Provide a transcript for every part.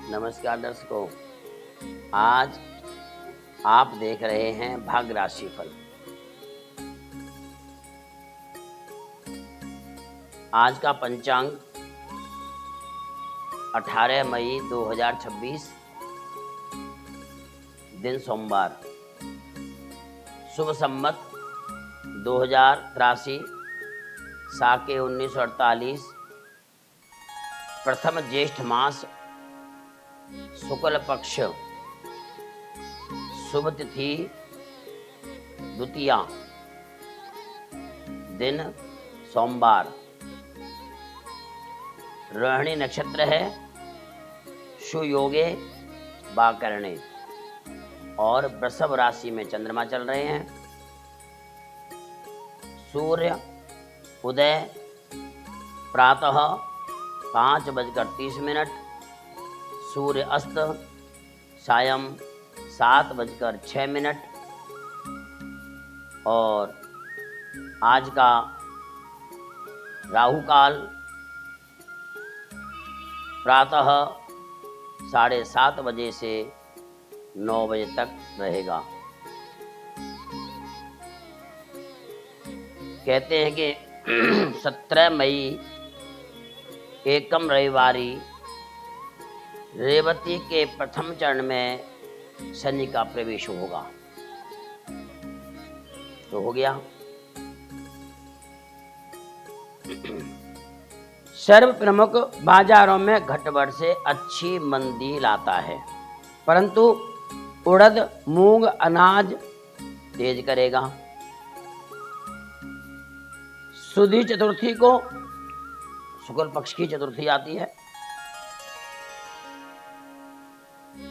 नमस्कार दर्शकों, आज आप देख रहे हैं भाग्य राशि फल। आज का पंचांग 18 मई 2026, दिन सोमवार, शुभ संमत 2083, साके 1948, प्रथम ज्येष्ठ मास, शुक्ल पक्ष, शुभ तिथि द्वितीया, दिन सोमवार, रोहिणी नक्षत्र है, सुयोगे वाकरणे और वृषभ राशि में चंद्रमा चल रहे हैं। सूर्य उदय प्रातः 5:30, सूर्य अस्त सायं 7:06 और आज का राहु काल प्रातः 7:30 बजे से 9 बजे तक रहेगा। कहते हैं कि 17 मई एकम रविवारी रेवती के प्रथम चरण में शनि का प्रवेश होगा। तो हो गया। सर्व प्रमुख बाजारों में घटबढ़ से अच्छी मंदी लाता है, परंतु उड़द मूंग अनाज तेज करेगा। सुधी चतुर्थी को शुक्ल पक्ष की चतुर्थी आती है।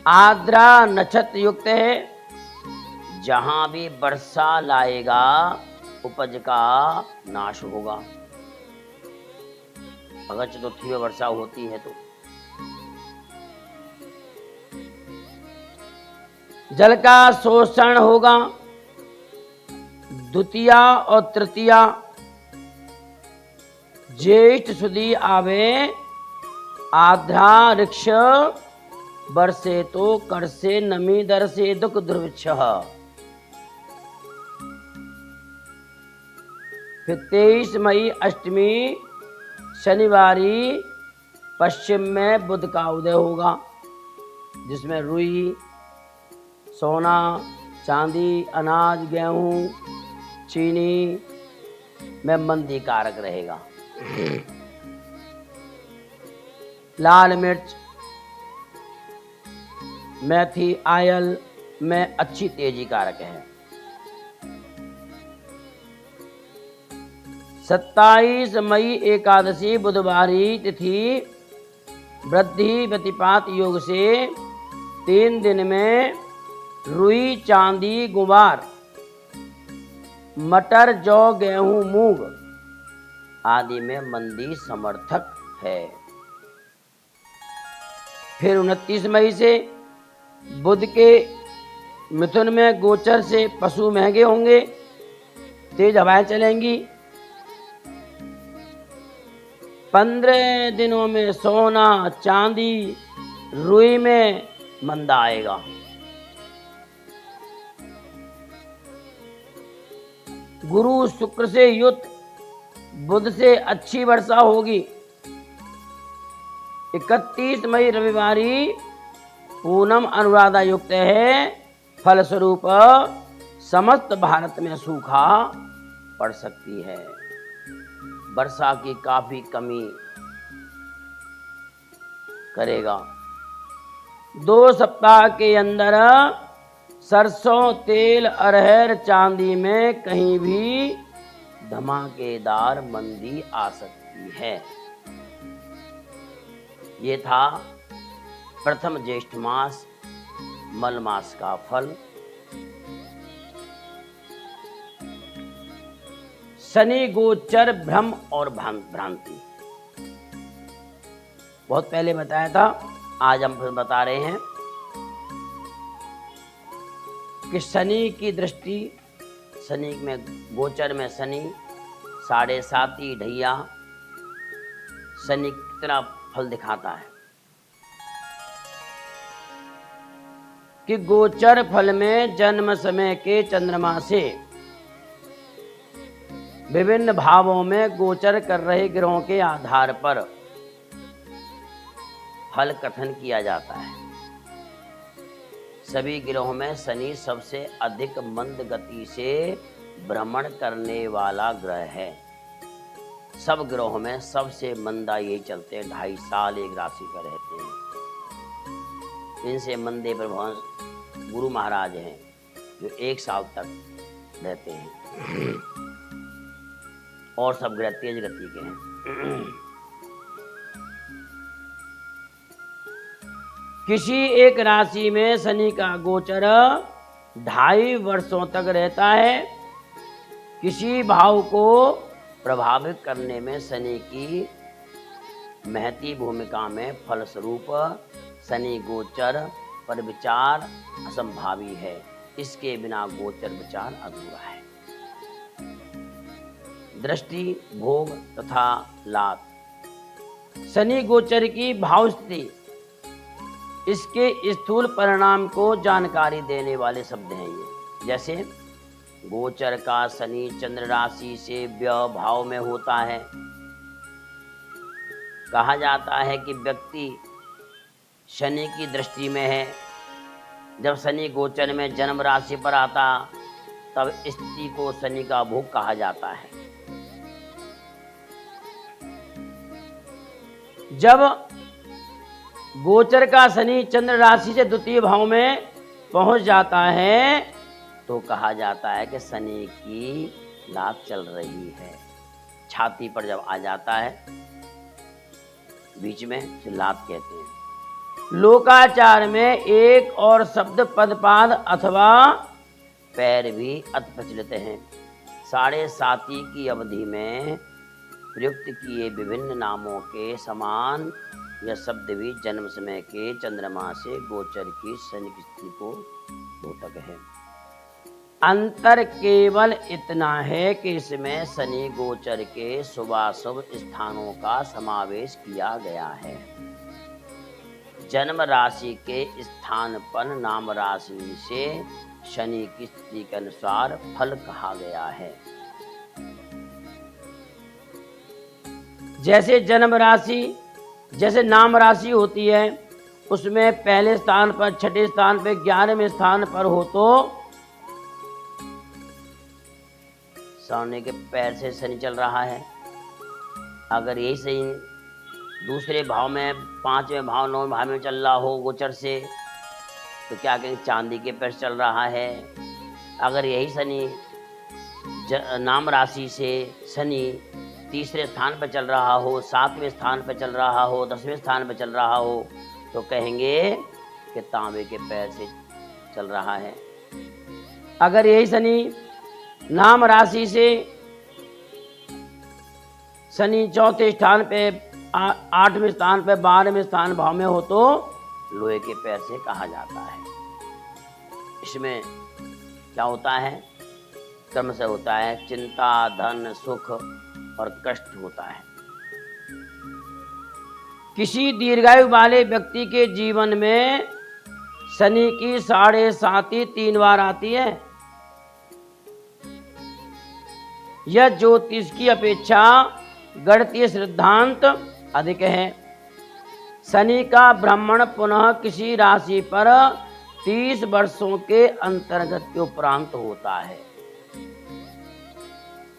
आद्रा नक्षत्र युक्त है, जहां भी वर्षा लाएगा उपज का नाश होगा। अगर चतुर्थी में वर्षा होती है तो जल का शोषण होगा। द्वितीया और तृतीया ज्येष्ठ सुदी आवे, आद्रा ऋक्ष बरसे तो कर से नमी दर से दुख दुर्भिक्ष। फिर 23 मई अष्टमी शनिवारी पश्चिम में बुध का उदय होगा, जिसमें रुई, सोना, चांदी, अनाज, गेहूं, चीनी में मंदी कारक रहेगा। लाल मिर्च, मेथी, आयल में अच्छी तेजी कारक है। 27 मई एकादशी बुधवारी तिथि वृद्धि व्यतिपात योग से 3 दिन में रुई, चांदी, गुवार, मटर, जौ, गेहूं, मूंग आदि में मंदी समर्थक है। फिर 29 मई से बुध के मिथुन में गोचर से पशु महंगे होंगे, तेज हवाएं चलेंगी। 15 दिनों में सोना, चांदी, रुई में मंदा आएगा। गुरु शुक्र से युक्त बुध से अच्छी वर्षा होगी। 31 मई रविवारी पूनम अनुराधा युक्त है, फलस्वरूप समस्त भारत में सूखा पड़ सकती है। वर्षा की काफी कमी करेगा। 2 सप्ताह के अंदर सरसों तेल, अरहर, चांदी में कहीं भी धमाकेदार मंदी आ सकती है। ये था प्रथम ज्येष्ठ मास मल मास का फल। शनि गोचर भ्रम और भ्रांति बहुत पहले बताया था, आज हम फिर बता रहे हैं कि शनि की दृष्टि, शनि में गोचर में शनि 7.5 ढैया शनि कितना फल दिखाता है। कि गोचर फल में जन्म समय के चंद्रमा से विभिन्न भावों में गोचर कर रहे ग्रहों के आधार पर फल कथन किया जाता है। सभी ग्रहों में शनि सबसे अधिक मंद गति से भ्रमण करने वाला ग्रह है। सब ग्रहों में सबसे मंदा यही चलते हैं, 2.5 साल एक राशि पर रहते हैं। इनसे मंदे प्रभु गुरु महाराज हैं जो 1 साल तक रहते हैं और सब ग्रह तेज गति के हैं। किसी एक राशि में शनि का गोचर 2.5 वर्षों तक रहता है। किसी भाव को प्रभावित करने में शनि की महती भूमिका में फलस्वरूप शनि गोचर पर विचार असंभावी है। इसके बिना गोचर विचार अधूरा है। दृष्टि, भोग तथा लाभ। शनि गोचर की भाव स्थिति इसके स्थूल परिणाम को जानकारी देने वाले शब्द हैं ये। जैसे गोचर का शनि चंद्र राशि से व्यय भाव में होता है। कहा जाता है कि व्यक्ति शनि की दृष्टि में है। जब शनि गोचर में जन्म राशि पर आता तब स्थिति को शनि का भोग कहा जाता है। जब गोचर का शनि चंद्र राशि से द्वितीय भाव में पहुंच जाता है तो कहा जाता है कि शनि की लात चल रही है। छाती पर जब आ जाता है बीच में तो लात कहते हैं। लोकाचार में एक और शब्द पदपाद अथवा पैर भी अति प्रचलित हैं। 7.5 की अवधि में प्रयुक्त किए विभिन्न नामों के समान यह शब्द भी जन्म समय के चंद्रमा से गोचर की शनि की स्थिति को द्योतक है। अंतर केवल इतना है कि इसमें शनि गोचर के शुभाशुभ स्थानों का समावेश किया गया है। जन्म राशि के स्थान पर नाम राशि से शनि की स्थिति के अनुसार फल कहा गया है। जैसे जन्म राशि, जैसे नाम राशि होती है उसमें पहले स्थान पर, छठे स्थान पर, 11वें स्थान पर हो तो सामने के पैर से शनि चल रहा है। अगर यही सही दूसरे भाव में, 5वें भाव, 9वें भाव में चल रहा हो गोचर से तो क्या कहेंगे चांदी के पैर चल रहा है। अगर यही शनि नाम राशि से शनि 3रे स्थान पर चल रहा हो, 7वें स्थान पर चल रहा हो, 10वें स्थान पर चल रहा हो तो कहेंगे कि तांबे के पैर से चल रहा है। अगर यही शनि नाम राशि से शनि 4थे स्थान पे, 8वें स्थान पे, 12वें स्थान भाव में हो तो लोहे के पैर से कहा जाता है। इसमें क्या होता है? कर्म से होता है चिंता, धन, सुख और कष्ट होता है। किसी दीर्घायु वाले व्यक्ति के जीवन में शनि की 7.5 3 बार आती है। यह ज्योतिष की अपेक्षा गणितीय सिद्धांत अधिक है। शनि का भ्रमण पुनः किसी राशि पर 30 वर्षों के अंतर्गत के उपरांत होता है।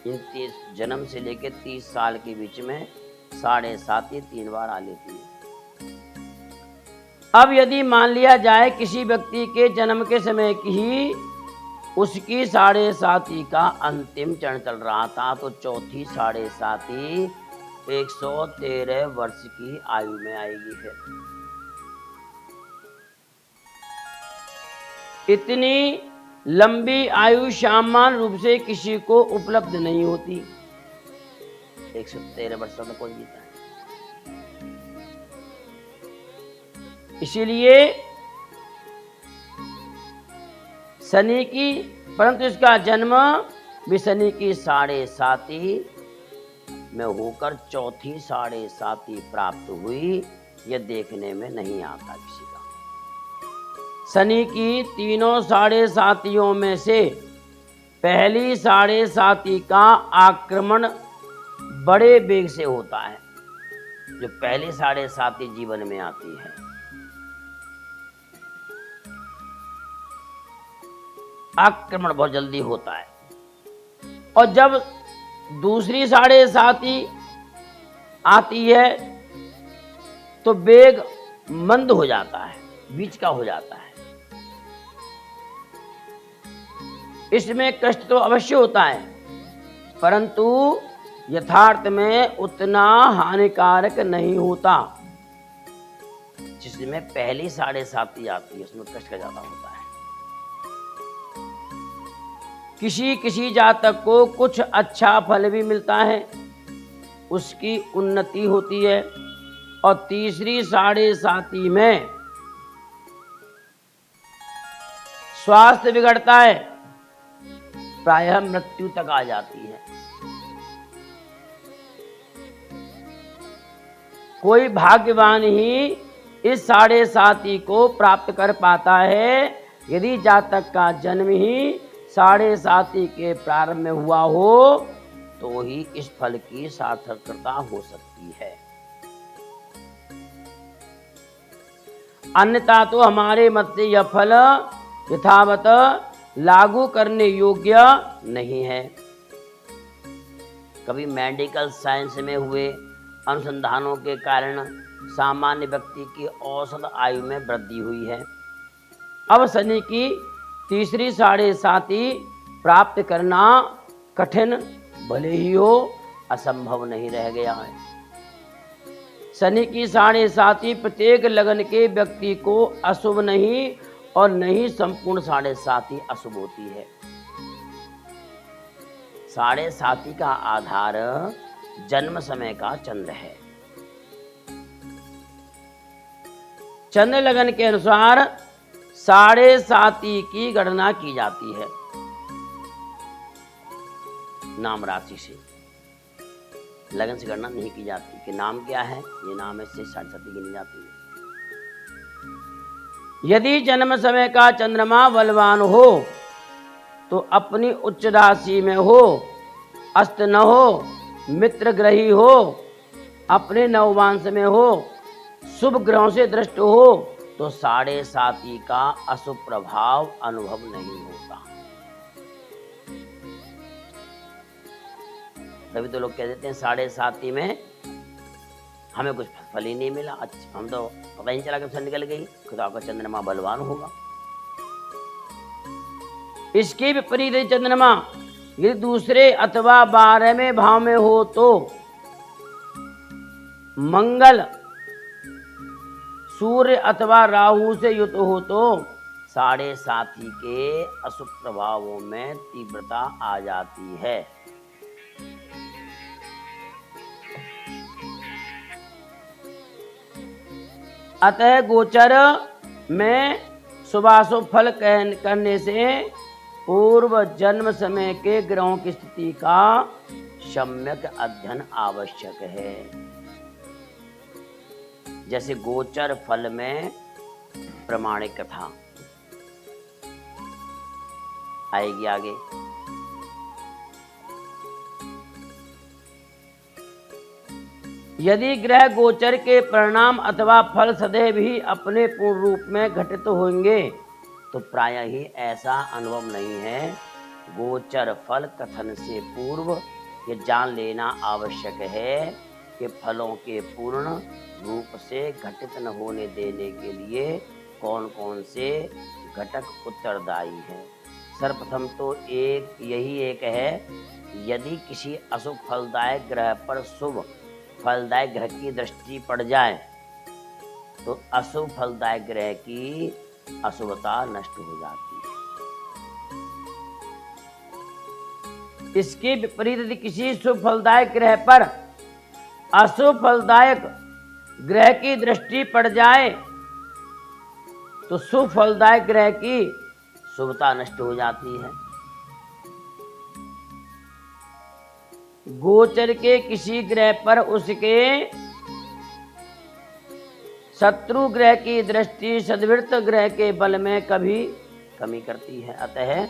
इन 30 जन्म से लेकर 30 साल के बीच में 7.5 3 बार आ लेती है। अब यदि मान लिया जाए किसी व्यक्ति के जन्म के समय की ही उसकी 7.5 का अंतिम चरण चल रहा था तो चौथी 7.5 113 वर्ष की आयु में आएगी है। इतनी लंबी आयु सामान्य रूप से किसी को उपलब्ध नहीं होती। 113 वर्ष तक कौन जीता है? इसीलिए शनि की, परंतु इसका जन्म भी शनि की 7.5 में होकर चौथी 7.5 प्राप्त हुई, यह देखने में नहीं आता किसी का। शनि की तीनों साढ़े सातियों में से पहली साढ़े साती का आक्रमण बड़े वेग से होता है। जो पहली साढ़े साती जीवन में आती है, आक्रमण बहुत जल्दी होता है। और जब दूसरी साढ़े साती आती है तो वेग मंद हो जाता है, बीच का हो जाता है। इसमें कष्ट तो अवश्य होता है, परंतु यथार्थ में उतना हानिकारक नहीं होता। जिसमें पहली साढ़े साती आती है उसमें कष्ट का ज्यादा होता है। किसी किसी जातक को कुछ अच्छा फल भी मिलता है, उसकी उन्नति होती है। और तीसरी साढ़े साती में स्वास्थ्य बिगड़ता है, प्रायः मृत्यु तक आ जाती है। कोई भाग्यवान ही इस साढ़े साती को प्राप्त कर पाता है। यदि जातक का जन्म ही साढ़े साती के प्रारंभ में हुआ हो तो ही इस फल की सार्थकता हो सकती है। अन्यथा तो हमारे मत से यह फल यथावत लागू करने योग्य नहीं है। कभी मेडिकल साइंस में हुए अनुसंधानों के कारण सामान्य व्यक्ति की औसत आयु में वृद्धि हुई है। अब शनि की तीसरी साढ़े साती प्राप्त करना कठिन भले ही हो, असंभव नहीं रह गया है। शनि की साढ़े साती प्रत्येक लगन के व्यक्ति को अशुभ नहीं और नहीं संपूर्ण साढ़े साती अशुभ होती है। साढ़े साती का आधार जन्म समय का चंद्र है। चंद्र लगन के अनुसार साढ़े साती की गणना की जाती है नाम राशि से। लगन से गणना नहीं की जाती कि नाम क्या है, ये नाम है, से साढ़े साती गिनी जाती है। यदि जन्म समय का चंद्रमा बलवान हो तो अपनी उच्च राशि में हो, अस्त न हो, मित्र ग्रही हो, अपने नववांश में हो, शुभ ग्रहों से दृष्ट हो तो साढ़े साती का अशुभ प्रभाव अनुभव नहीं होता। तभी तो लोग कह देते हैं साढ़े साती में हमें कुछ फल ही नहीं मिला। अच्छा, हम तो पता ही नहीं चला कि निकल गई, खुदा का चंद्रमा बलवान होगा। इसके विपरीत चंद्रमा यदि दूसरे अथवा 12वें भाव में हो तो मंगल सूर्य अथवा राहु से युक्त हो तो साढ़े साती के अशुभ प्रभावों में तीव्रता आ जाती है। अतः गोचर में शुभाशुभ फल करने से पूर्व जन्म समय के ग्रहों की स्थिति का सम्यक अध्ययन आवश्यक है। जैसे गोचर फल में प्रमाणिक कथा आएगी आगे। यदि ग्रह गोचर के परिणाम अथवा फल सदैव ही अपने पूर्ण रूप में घटित होंगे तो प्रायः ही ऐसा अनुभव नहीं है। गोचर फल कथन से पूर्व ये जान लेना आवश्यक है कि फलों के पूर्ण रूप से घटित न होने देने के लिए कौन कौन से घटक उत्तरदायी हैं। सर्वप्रथम तो यही एक है, यदि किसी अशुभ फलदायक ग्रह पर शुभ फलदायक ग्रह की दृष्टि पड़ जाए तो अशुभ फलदायक ग्रह की अशुभता नष्ट हो जाती है। इसके विपरीत यदि किसी शुभ फलदायक ग्रह पर अशुभ फलदायक ग्रह की दृष्टि पड़ जाए तो शुभ फलदायक ग्रह की शुभता नष्ट हो जाती है। गोचर के किसी ग्रह पर उसके शत्रु ग्रह की दृष्टि सद्वृत्त ग्रह के बल में कभी कमी करती है, अतः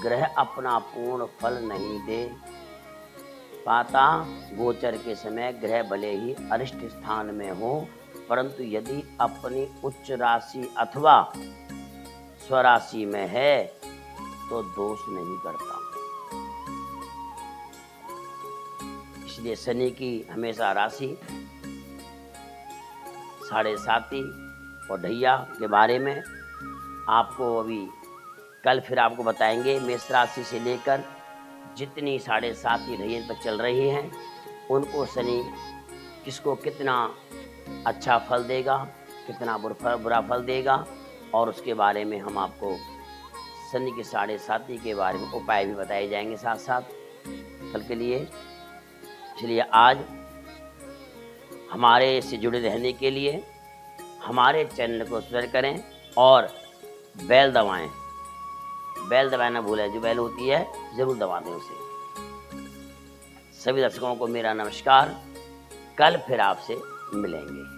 ग्रह अपना पूर्ण फल नहीं दे पाता। गोचर के समय ग्रह भले ही अरिष्ट स्थान में हो, परंतु यदि अपनी उच्च राशि अथवा स्वराशि में है तो दोष नहीं करता। इसलिए शनि की हमेशा राशि 7.5 और ढैया के बारे में आपको अभी कल फिर आपको बताएंगे। मेष राशि से लेकर जितनी 7.5 ढैया पर चल रही हैं उनको शनि किसको कितना अच्छा फल देगा, कितना बुरा फल देगा, और उसके बारे में हम आपको शनि की 7.5 के बारे में उपाय भी बताए जाएंगे साथ साथ कल के लिए। इसलिए आज हमारे से जुड़े रहने के लिए हमारे चैनल को सब्सक्राइब करें और बेल दबाएं। बेल दबाना भूलें, जो बेल होती है ज़रूर दबा दें उसे। सभी दर्शकों को मेरा नमस्कार। कल फिर आपसे मिलेंगे।